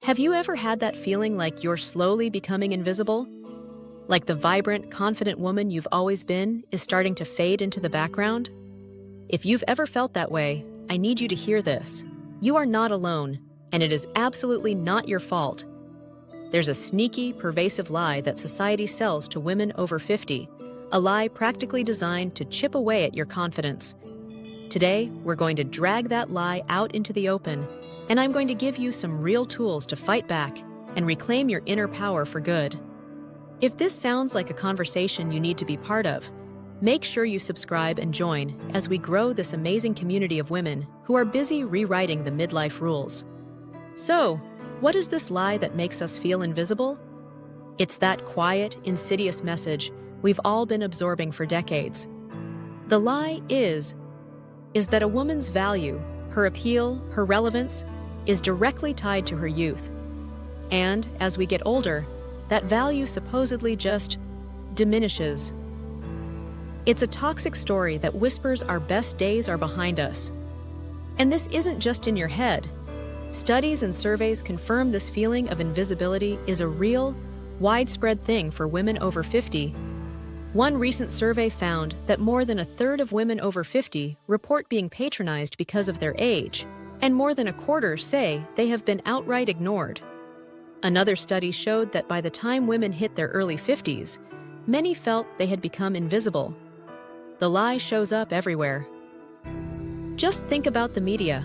Have you ever had that feeling like you're slowly becoming invisible? Like the vibrant, confident woman you've always been is starting to fade into the background? If you've ever felt that way, I need you to hear this. You are not alone, and it is absolutely not your fault. There's a sneaky, pervasive lie that society sells to women over 50, a lie practically designed to chip away at your confidence. Today, we're going to drag that lie out into the open, and I'm going to give you some real tools to fight back and reclaim your inner power for good. If this sounds like a conversation you need to be part of, make sure you subscribe and join as we grow this amazing community of women who are busy rewriting the midlife rules. So, what is this lie that makes us feel invisible? It's that quiet, insidious message we've all been absorbing for decades. The lie is that a woman's value, her appeal, her relevance, is directly tied to her youth. And as we get older, that value supposedly just diminishes. It's a toxic story that whispers our best days are behind us. And this isn't just in your head. Studies and surveys confirm this feeling of invisibility is a real, widespread thing for women over 50. One recent survey found that more than a third of women over 50 report being patronized because of their age, and more than a quarter say they have been outright ignored. Another study showed that by the time women hit their early 50s, many felt they had become invisible. The lie shows up everywhere. Just think about the media.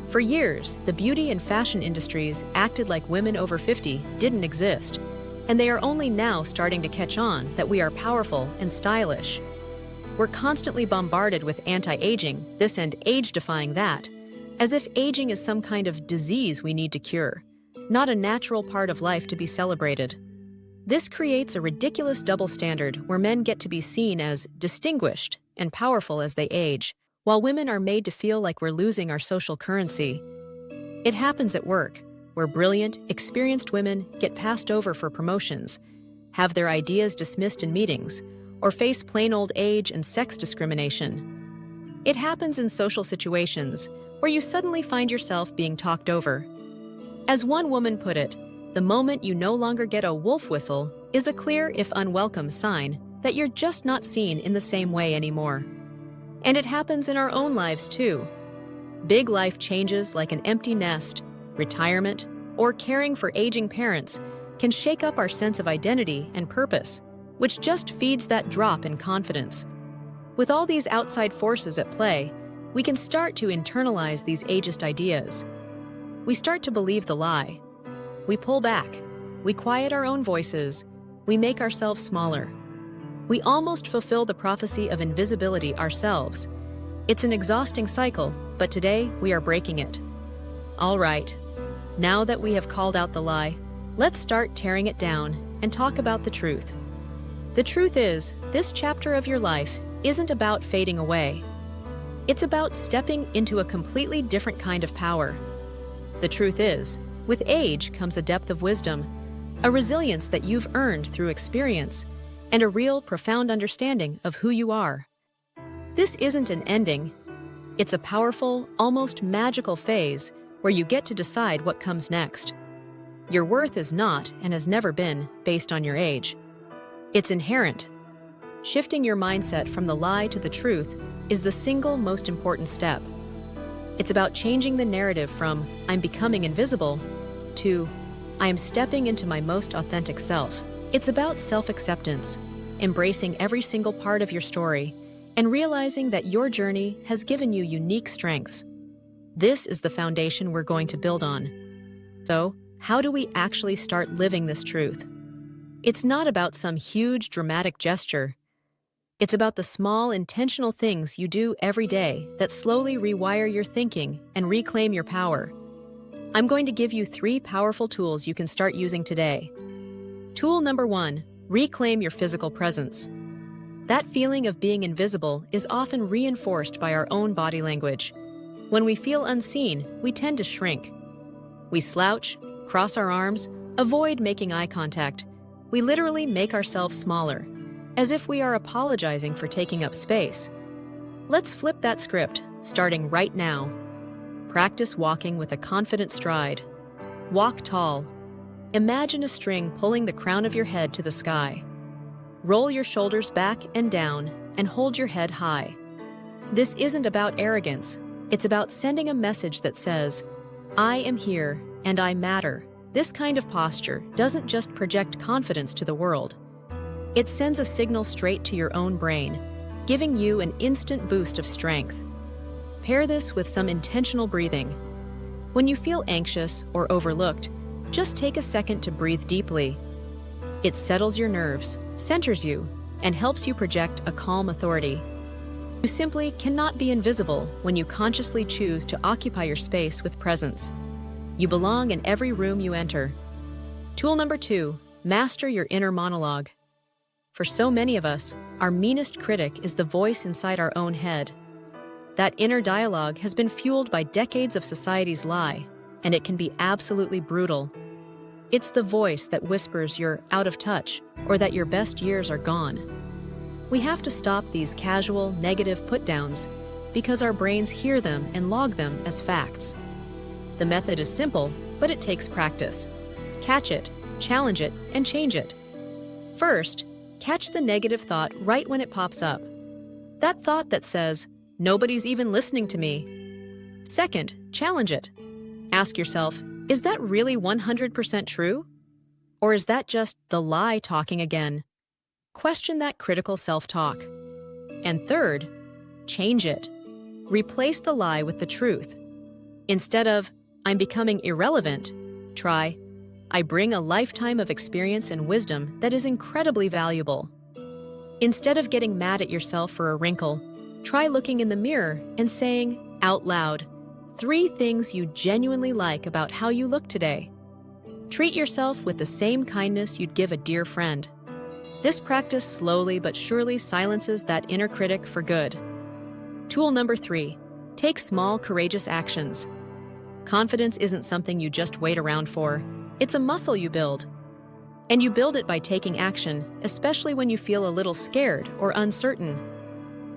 For years, the beauty and fashion industries acted like women over 50 didn't exist, and they are only now starting to catch on that we are powerful and stylish. We're constantly bombarded with anti-aging, this and age-defying that, as if aging is some kind of disease we need to cure, not a natural part of life to be celebrated. This creates a ridiculous double standard where men get to be seen as distinguished and powerful as they age, while women are made to feel like we're losing our social currency. It happens at work, where brilliant, experienced women get passed over for promotions, have their ideas dismissed in meetings, or face plain old age and sex discrimination. It happens in social situations where you suddenly find yourself being talked over. As one woman put it, the moment you no longer get a wolf whistle is a clear, if unwelcome, sign that you're just not seen in the same way anymore. And it happens in our own lives too. Big life changes like an empty nest, retirement, or caring for aging parents can shake up our sense of identity and purpose, which just feeds that drop in confidence. With all these outside forces at play, we can start to internalize these ageist ideas. We start to believe the lie. We pull back. We quiet our own voices. We make ourselves smaller. We almost fulfill the prophecy of invisibility ourselves. It's an exhausting cycle, but today we are breaking it. All right, now that we have called out the lie, let's start tearing it down and talk about the truth. The truth is, this chapter of your life isn't about fading away. It's about stepping into a completely different kind of power. The truth is, with age comes a depth of wisdom, a resilience that you've earned through experience, and a real, profound understanding of who you are. This isn't an ending. It's a powerful, almost magical phase where you get to decide what comes next. Your worth is not, and has never been, based on your age. It's inherent. Shifting your mindset from the lie to the truth is the single most important step. It's about changing the narrative from "I'm becoming invisible" to "I am stepping into my most authentic self." It's about self-acceptance, embracing every single part of your story, and realizing that your journey has given you unique strengths. This is the foundation we're going to build on. So, how do we actually start living this truth? It's not about some huge, dramatic gesture. It's about the small, intentional things you do every day that slowly rewire your thinking and reclaim your power. I'm going to give you 3 powerful tools you can start using today. Tool number 1, reclaim your physical presence. That feeling of being invisible is often reinforced by our own body language. When we feel unseen, we tend to shrink. We slouch, cross our arms, avoid making eye contact. We literally make ourselves smaller, as if we are apologizing for taking up space. Let's flip that script, starting right now. Practice walking with a confident stride. Walk tall. Imagine a string pulling the crown of your head to the sky. Roll your shoulders back and down and hold your head high. This isn't about arrogance. It's about sending a message that says, I am here and I matter. This kind of posture doesn't just project confidence to the world. It sends a signal straight to your own brain, giving you an instant boost of strength. Pair this with some intentional breathing. When you feel anxious or overlooked, just take a second to breathe deeply. It settles your nerves, centers you, and helps you project a calm authority. You simply cannot be invisible when you consciously choose to occupy your space with presence. You belong in every room you enter. Tool number 2, master your inner monologue. For so many of us, our meanest critic is the voice inside our own head. That inner dialogue has been fueled by decades of society's lie, and it can be absolutely brutal. It's the voice that whispers you're out of touch or that your best years are gone. We have to stop these casual, negative put-downs because our brains hear them and log them as facts. The method is simple, but it takes practice. Catch it, challenge it, and change it. First, catch the negative thought right when it pops up. That thought that says, nobody's even listening to me. Second, challenge it. Ask yourself, is that really 100% true? Or is that just the lie talking again? Question that critical self-talk. And third, change it. Replace the lie with the truth. Instead of, I'm becoming irrelevant, try, I bring a lifetime of experience and wisdom that is incredibly valuable. Instead of getting mad at yourself for a wrinkle, try looking in the mirror and saying, out loud, 3 things you genuinely like about how you look today. Treat yourself with the same kindness you'd give a dear friend. This practice slowly but surely silences that inner critic for good. Tool number 3, take small, courageous actions. Confidence isn't something you just wait around for. It's a muscle you build. And you build it by taking action, especially when you feel a little scared or uncertain.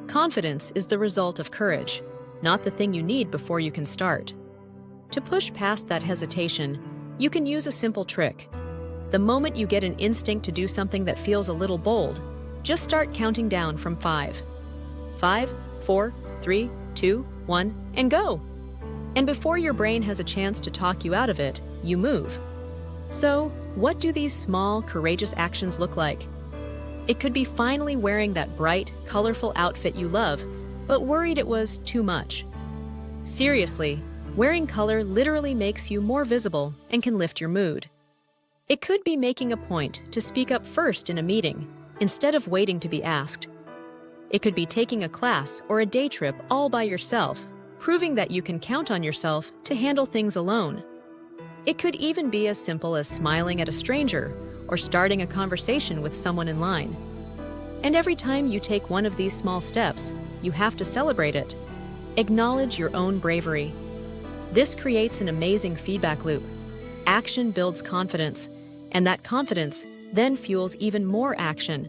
Confidence is the result of courage, not the thing you need before you can start. To push past that hesitation, you can use a simple trick. The moment you get an instinct to do something that feels a little bold, just start counting down from 5. 5, 4, 3, 2, 1, and go! And before your brain has a chance to talk you out of it, you move. So, what do these small, courageous actions look like? It could be finally wearing that bright, colorful outfit you love, but worried it was too much. Seriously, wearing color literally makes you more visible and can lift your mood. It could be making a point to speak up first in a meeting, instead of waiting to be asked. It could be taking a class or a day trip all by yourself, proving that you can count on yourself to handle things alone. It could even be as simple as smiling at a stranger or starting a conversation with someone in line. And every time you take one of these small steps, you have to celebrate it. Acknowledge your own bravery. This creates an amazing feedback loop. Action builds confidence, and that confidence then fuels even more action.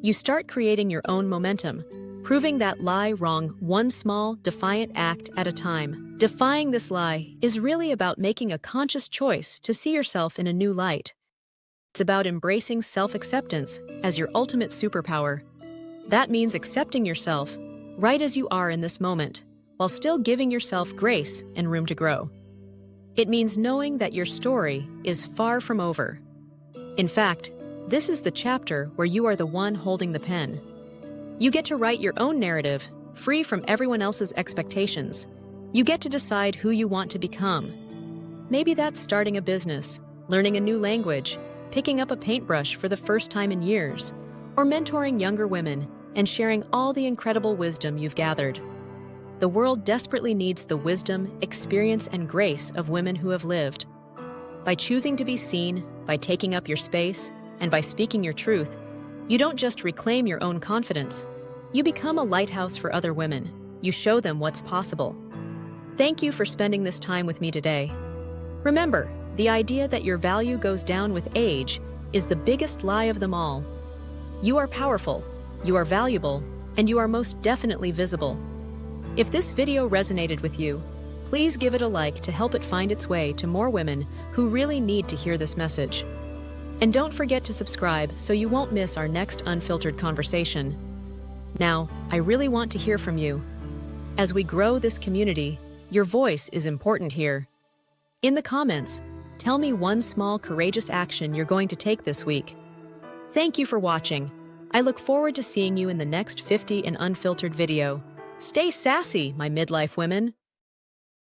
You start creating your own momentum, proving that lie wrong one small, defiant act at a time. Defying this lie is really about making a conscious choice to see yourself in a new light. It's about embracing self-acceptance as your ultimate superpower. That means accepting yourself right as you are in this moment, while still giving yourself grace and room to grow. It means knowing that your story is far from over. In fact, this is the chapter where you are the one holding the pen. You get to write your own narrative, free from everyone else's expectations. You get to decide who you want to become. Maybe that's starting a business, learning a new language, picking up a paintbrush for the first time in years, or mentoring younger women and sharing all the incredible wisdom you've gathered. The world desperately needs the wisdom, experience, and grace of women who have lived. By choosing to be seen, by taking up your space, and by speaking your truth, you don't just reclaim your own confidence. You become a lighthouse for other women. You show them what's possible. Thank you for spending this time with me today. Remember, the idea that your value goes down with age is the biggest lie of them all. You are powerful, you are valuable, and you are most definitely visible. If this video resonated with you, please Please give it a like to help it find its way to more women who really need to hear this message. And don't forget to subscribe so you won't miss our next unfiltered conversation. Now, I really want to hear from you. As we grow this community, your voice is important here. In the comments, tell me one small courageous action you're going to take this week. Thank you for watching. I look forward to seeing you in the next 50 and unfiltered video. Stay sassy, my midlife women.